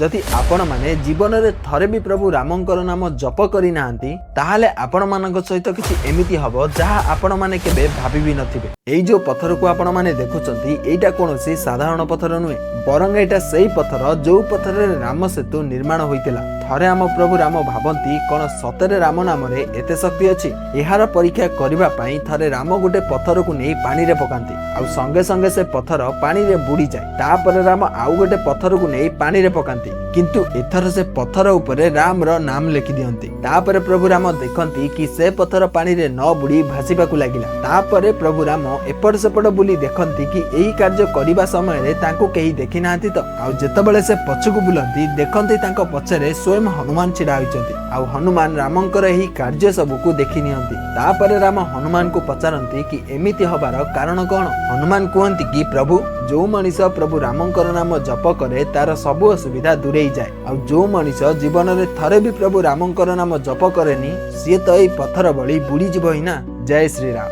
जदि आपण माने जीवन रे थरे भी प्रभु रामंकर नाम जप करि नाहंती ताहाले आपण मानक सहित किछि एमिति हबो जहा आपण माने केबे भाबी भी नथिबे। एई जो पत्थर को आपण माने देखुचंती एटा कोनोसी साधारण पत्थर नुहे बरंग एटा सेही पत्थर जो पत्थर रे राम सेतु निर्माण होइतिला। थरे आम प्रभु राम भाबंती कोन सतरे राम नाम रे एते शक्ति अछि। एहार परीक्षा करिबा पई थरे राम गोटे पत्थर को नै पानी रे पकांती आ संगे संगे से पत्थर पानी रे बुडी जाय। तापर राम आउ गोटे पत्थर को नै पानी रे पकांती किंतु एथर से पत्थर उपरे राम रो नाम लिखि दियंती। तापर प्रभु राम देखंती कि से पत्थर पानी रे न बुडी भासीबा को लागिला। तापर प्रभु राम एपट सेपट बुली देखंती कि एही कार्य करिबा समय रे तांको केही देखि नांती तो आ जेतबेले से पछकु बुलंती देखंती तांको पछरे स्वयं हनुमान छिड़ा होइचंती आ हनुमान रामंकर एही कार्य सब को देखि नियंती। तापर राम हनुमान को पचारंती कि एमिति हबार कारण कोन। हनुमान कहंती कि प्रभु जो मनीष प्रभु रामंकर नाम जप करे तार सब असुविधा दूरे जाए आ जो मनीष जीवन रे थरे भी प्रभु रामंकर नाम जप करेनी सी तो एही पत्थर बळी बुडी जिवो ही ना। जय श्री राम।